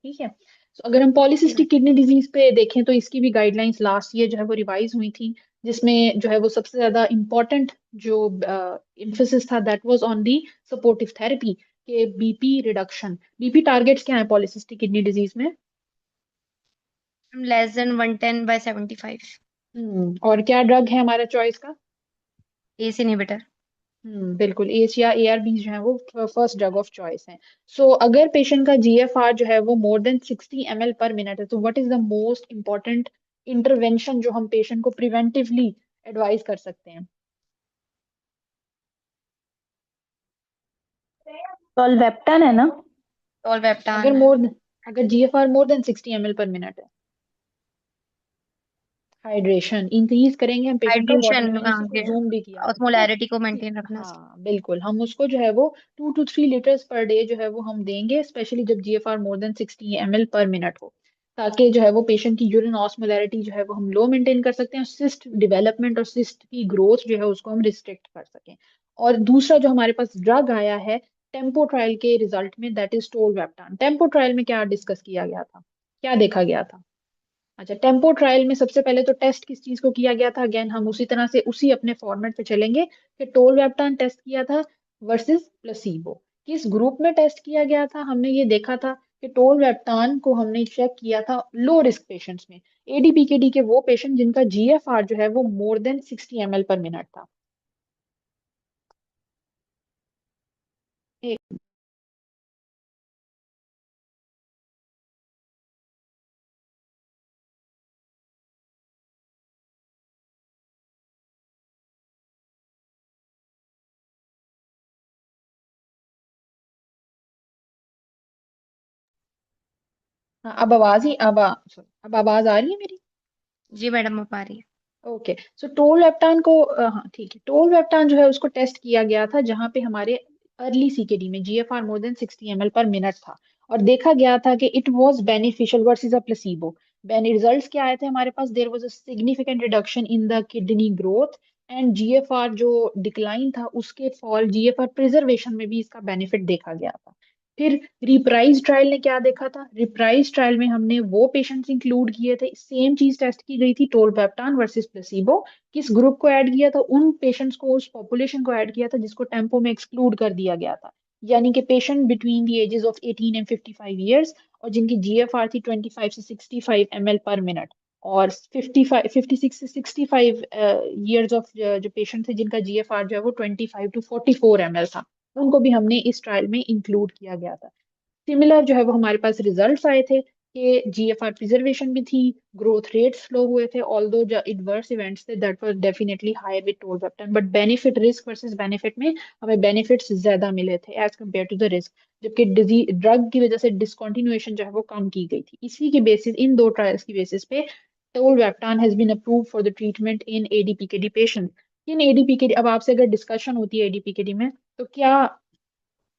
ठीक है। तो अगर हम जी मैम। पॉलीसिस्टिक किडनी डिजीज पे देखें तो इसकी भी गाइडलाइंस लास्ट ईयर जो है वो रिवाइज हुई थी, जिसमें जो है वो सबसे ज्यादा इम्पोर्टेंट जो इम्फोसिस था that was on the supportive therapy के बीपी रिडक्शन। बीपी टारगेट्स क्या है पॉलीसिस्टिक किडनी डिजीज में? Less than 110/75। और क्या ड्रग है हमारा चॉइस का? ACE inhibitor. बिल्कुल, एच या एआरबी जो है वो फर्स्ट ड्रग ऑफ चॉइस है। सो अगर पेशेंट का जीएफआर जो है वो मोर देन 60 ml/minute है, तो what is the most important intervention जो हम पेशेंट को प्रिवेंटिवली एडवाइस कर सकते हैं? टोलवेप्टन है ना? अगर टोलवेप्टान है। मोर अगर जीएफआर मोर देन 60 ml/minute है, हाइड्रेशन इंक्रीज करेंगे हम, पेशेंट का वाटर हाइड्रेशन, मैंने इसी को जूम भी किया था, ठीक है। ऑस्मोलैरिटी को मेंटेन रखना। हाँ बिल्कुल, हम उसको जो है वो 2 to 3 लीटर्स पर डे जो है वो हम देंगे, स्पेशली जब जीएफआर मोर देन 60 ml/minute हो, ताकि जो है वो पेशेंट की यूरिन ऑस्मोलैरिटी जो है वो हम लो मेंटेन कर सकते हैं, सिस्ट डेवलपमेंट और सिस्ट की ग्रोथ जो है उसको हम रिस्ट्रिक्ट कर सकें। और दूसरा जो हमारे पास ड्रग आया है टेम्पो ट्रायल के रिजल्ट में, दैट इज टोलवेप्टान। टेम्पो ट्रायल में क्या डिस्कस किया गया था, क्या देखा गया था? अच्छा, टेम्पो ट्रायल में सबसे पहले तो टेस्ट किस चीज को किया गया था? अगेन हम उसी तरह से उसी अपने फॉर्मेट पे चलेंगे कि टोलवेप्टान टेस्ट किया था वर्सेस प्लेसिबो। किस ग्रुप में टेस्ट किया गया था? हमने ये देखा था कि टोलवेप्टान को हमने चेक किया था लो रिस्क पेशेंट्स में, एडीपीकेडी के वो पेशेंट जिनका जीएफआर जो है वो मोर देन 60 ml/minute था। एक हाँ, अब आवाज आ रही है मेरी? जी मैडम, आ रही है। ओके, सो टोलवेप्टान को हाँ ठीक है, टोलवेप्टान जो है उसको टेस्ट किया गया था जहां पे हमारे अर्ली सीकेडी में जीएफआर मोर देन 60 ml/minute था, और देखा गया था कि it was beneficial versus a placebo. बेनी रिजल्ट्स क्या आए थे हमारे पास? There was a significant reduction in the kidney growth and GFR जो डिक्लाइन था उसके फॉल, जीएफआर प्रिजर्वेशन में भी इसका बेनिफिट देखा गया था। फिर रिप्राइज ट्रायल ने क्या देखा था? रिप्राइज ट्रायल में हमने वो पेशेंट्स इंक्लूड किए थे, सेम चीज टेस्ट की गई थी, टोलपेप्टान वर्सेस प्लेसिबो। किस ग्रुप को ऐड किया था? उन पेशेंट्स को, उस पॉपुलेशन को ऐड किया था जिसको टेम्पो में एक्सक्लूड कर दिया गया था, यानी कि patient between the ages of 18 and 55 years, और जिनकी जीएफआर थी 25 से 65 ml/minute, और 56 से 65 ईयर्स ऑफ जो पेशेंट थे जिनका जीएफआर जो है वो 25 to 44 ml था, उनको भी हमने इस ट्रायल में इंक्लूड किया गया था। सिमिलर जो है वो हमारे पास रिजल्ट्स आए थे कि जीएफआर प्रिजर्वेशन भी थी, ग्रोथ रेट स्लो हुए थे, ऑल्दो जो एडवर्स इवेंट्स थे that was definitely higher with tolvaptan, but benefit, risk versus benefit में हमें बेनिफिट्स ज्यादा मिले थे as compared to the risk, जबकि डिजीज ड्रग की वजह से डिसकंटिन्यूएशन जो है वो कम की गई थी। इसी के बेसिस, इन दो ट्रायल्स की बेसिस पे tolvaptan has been approved for the treatment in ADPKD patient. In ADPKD, अब आपसे अगर डिस्कशन होती है एडीपीकेडी में, तो क्या,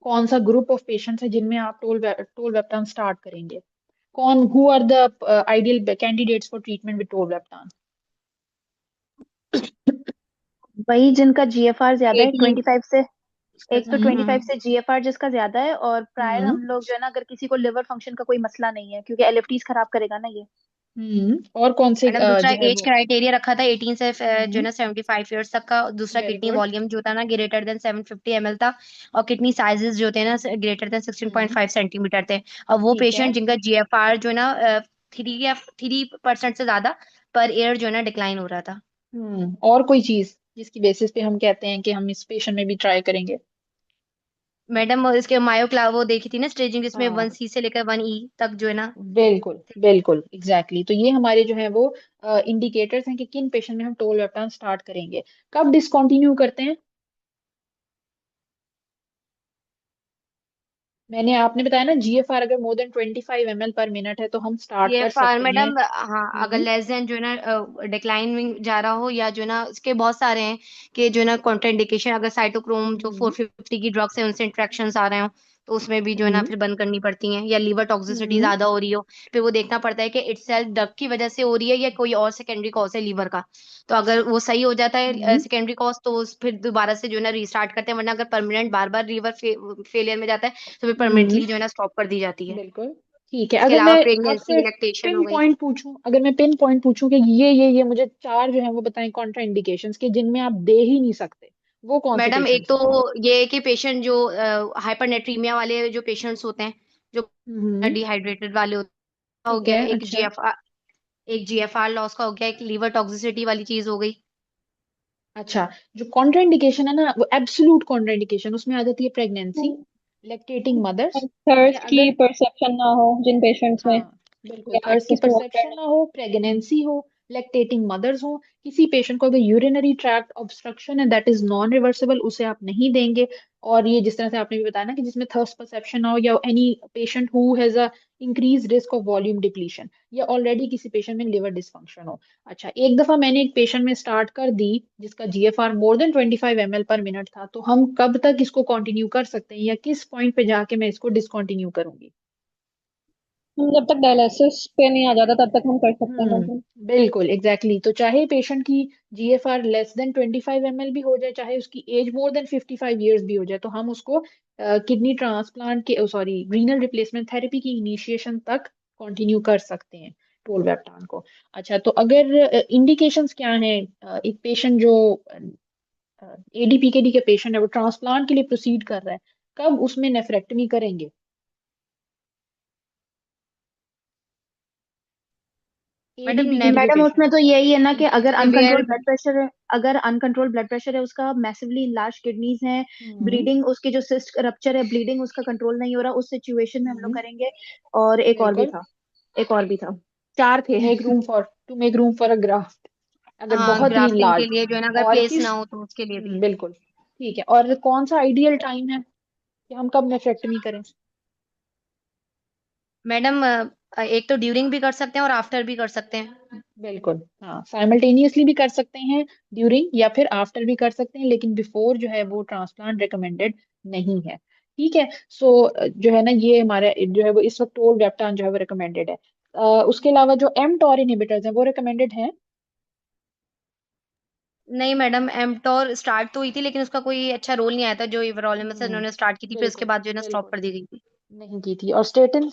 कौन सा ग्रुप ऑफ पेशेंट्स है जिनमें आप टोलवेप्टान स्टार्ट करेंगे? कौन, who are the ideal candidates for treatment with tolvaptan? वही जिनका जीएफआर ज्यादा है 18। 25 से। एक तो हम्म 25 से जीएफआर जिसका ज्यादा है, और प्रायर हम्म हम लोग जो है ना, अगर किसी को लिवर फंक्शन का कोई मसला नहीं है, क्योंकि एलएफटीज खराब करेगा ना ये। और कौन से मैडम दूसरा जो है एज वो? क्राइटेरिया रखा था 18 से जो है हम्म ना 75 ईयर्स तक का। दूसरा वेरी किडनी गुड। वॉल्यूम जो था ना ग्रेटर देन 750 ml था। और किडनी साइजेस जो थे ना ग्रेटर देन सिक्सटीन पॉइंट हम्म फाइव सेंटीमीटर थे। और वो ठीक है। पेशेंट जिनका जीएफआर जो है ना 3% से ज्यादा पर ईयर जो है ना डिक्लाइन हो रहा था। और कोई चीज जिसकी बेसिस पे हम कहते हैं कि हम इस पेशेंट में भी ट्राई करेंगे? मैडम इसके वो देखी थी ना स्टेजिंग, जिसमें वन हाँ सी से लेकर 1E तक जो है ना। बिल्कुल बिल्कुल, एग्जैक्टली, तो ये हमारे जो है वो इंडिकेटर्स हैं कि किन पेशेंट में हम टोलवेप्टान स्टार्ट करेंगे। कब डिसकंटिन्यू करते हैं? मैंने, आपने बताया ना जीएफआर अगर मोर देन 25 ml/minute है तो हम स्टार्ट कर जीएफआर सकते हैं। मैडम, हाँ, अगर लेस देन जो है ना डिक्लाइनिंग जा रहा हो, या जो है ना इसके बहुत सारे हैं कि जो है ना कॉन्ट्राइंडिकेशन, अगर साइटोक्रोम जो हम्म 450 की ड्रग्स है उनसे इंट्रैक्शंस आ रहे हो, तो उसमें भी जो है ना हम्म फिर बंद करनी पड़ती हैं। या लीवर टॉक्सिसिटी हम्म ज्यादा हो रही हो, फिर वो देखना पड़ता है कि इटसेल्फ ड्रग की वजह से हो रही है या कोई और सेकेंडरी कॉज है लीवर का। तो अगर वो सही हो जाता है हम्म सेकेंडरी कॉज, तो फिर दोबारा से जो है ना रीस्टार्ट करते हैं। वरना अगर परमानेंट बार बार लीवर फेलियर में जाता है, तो फिर हम्म परमानेंटली जो है ना स्टॉप कर दी जाती है। बिल्कुल। ठीक है, इसके अगर अलावा मैं प्रेगनेंसी, आपसे लैक्टेशन पिन हो गई। पॉइंट पूछूं, अगर मैं पिन पॉइंट पूछूं कि ये मुझे चार जो है वो बताएं कॉन्ट्रा इंडिकेशंस के जिनमें आप दे ही नहीं सकते, वो कौन से मैडम एक पेशेंट्स तो हैं? ये है कि पेशेंट जो हाइपरनेट्रीमिया वाले जो पेशेंट्स होते हैं, जो हम्म। डिहाइड्रेटेड वाले होते हैं, हो ठीक गया है, एक अच्छा। जीएफआर, एक जीएफआर लॉस का हो गया, एक लीवर टॉक्सिसिटी वाली चीज हो गई। अच्छा, जो कॉन्ट्राइंडिकेशन है ना वो एब्सोल्यूट कॉन्ट्राइंडिकेशन, उसमें आ जाती है प्रेगनेंसी, लैक्टेटिंग मदर्स, ठीक है। थर्स्ट की अगर परसेप्शन ना हो जिन पेशेंट्स में, हाँ बिल्कुल, या थर्स्ट की एक्सेस टू परसेप्शन वाटर। ना हो, प्रेगनेंसी हो, लैक्टेटिंग मदर्स हो, किसी पेशेंट को अगर यूरिनरी ट्रैक्ट ऑब्स्ट्रक्शन है दैट इज नॉन रिवर्सिबल, उसे आप नहीं देंगे। और ये जिस तरह से आपने भी बताया ना कि जिसमें थर्स्ट परसेप्शन ना हो, या any patient who has a increase risk of volume depletion, या ऑलरेडी किसी पेशेंट में लिवर डिस्फंक्शन हो। अच्छा, एक दफा मैंने एक पेशेंट में स्टार्ट कर दी जिसका जीएफआर मोर देन 25 ml/minute था, तो हम कब तक इसको कंटिन्यू कर सकते हैं, या किस पॉइंट पे जाके मैं इसको डिसकंटिन्यू करूंगी? हम जब तक डायलिसिस पे नहीं आ जाता तब तक हम कर सकते हैं कंटिन्यू। बिल्कुल एग्जैक्टली exactly। तो चाहे पेशेंट की जीएफआर लेस देन 25 ml भी हो जाए, चाहे उसकी एज मोर देन 55 ईयर्स भी हो जाए, तो हम उसको किडनी ट्रांसप्लांट के सॉरी रीनल रिप्लेसमेंट थेरेपी की इनिशिएशन तक कंटिन्यू कर सकते हैं टोलवेप्टान को। अच्छा, तो अगर इंडिकेशंस क्या हैं, एक पेशेंट जो एडीपीकेडी के पेशेंट है वो ट्रांसप्लांट के लिए प्रोसीड कर रहा है, कब उसमें नेफ्रेक्टमी करेंगे? मैडम एडीपीकेडी के मैडम पेशेंट उसमें तो यही है ना कि अगर नेवियर, अनकंट्रोल ब्लड प्रेशर है, अगर अनकंट्रोल ब्लड प्रेशर है उसका, मैसिवली लार्ज किडनीज हैं, हम्म। ब्लीडिंग उसके जो सिस्ट रप्चर है, ब्लीडिंग उसका कंट्रोल नहीं हो रहा, उस सिचुएशन में हम लोग हम्म। करेंगे। और एक और भी बिल्कुल। था, एक और भी था, चार थे। Make room for a graft, अगर हाँ बहुत ही ग्राफ्टिंग के लार्ज। लिए जो है ना, अगर और प्लेस ना किस हो तो उसके लिए भी। बिल्कुल ठीक है। और कौन सा आइडियल टाइम है कि हम कब नेफ्रेक्टमी करें? मैडम एक तो ड्यूरिंग भी कर सकते हैं और आफ्टर भी कर सकते हैं। बिल्कुल, हाँ, साइमल्टेनियसली भी कर सकते हैं, ड्यूरिंग या फिर आफ्टर भी कर सकते हैं, लेकिन बिफोर जो है वो ट्रांसप्लांट रिकमेंडेड नहीं है। ठीक है। सो जो है ना ये हमारा जो है वो इस वक्त टोलवेप्टान जो है वो रिकमेंडेड है। उसके अलावा जो एम टॉर इनहिबिटर्स हैं वो रिकमेंडेड हैं? नहीं मैडम, एमटोर स्टार्ट तो हुई थी लेकिन उसका कोई अच्छा रोल नहीं आया था, जो एवरोलिमस हम्म। उन्होंने स्टार्ट की थी, फिर उसके बिल्कुल बाद जो है ना स्टॉप बिल्कुल कर दी गई थी। नहीं की थी। और स्टेटिन?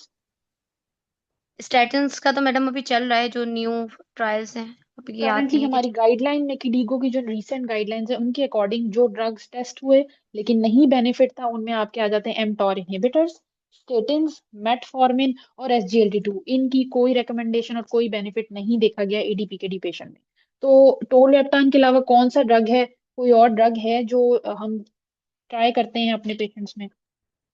स्टैटिन्स का तो मैडम अभी चल रहा है, जो न्यू ट्रायल्स हैं अभी ये आती करंटली हैं हमारी कुछ। गाइडलाइन में किडीगो की जो रीसेंट गाइडलाइंस है उनके अकॉर्डिंग जो ड्रग्स टेस्ट हुए लेकिन नहीं बेनिफिट था, उनमें आपके आ जाते हैं एमटॉर इनहिबिटर्स, स्टेटिन्स, मेटफॉर्मिन और एसजीएलटी2। इनकी कोई रिकमेंडेशन और कोई बेनिफिट नहीं देखा गया एडीपीकेडी पेशेंट में। तो टोलवेप्टान के अलावा कौन सा ड्रग है, कोई और ड्रग है जो हम ट्राई करते हैं अपने पेशेंट्स में?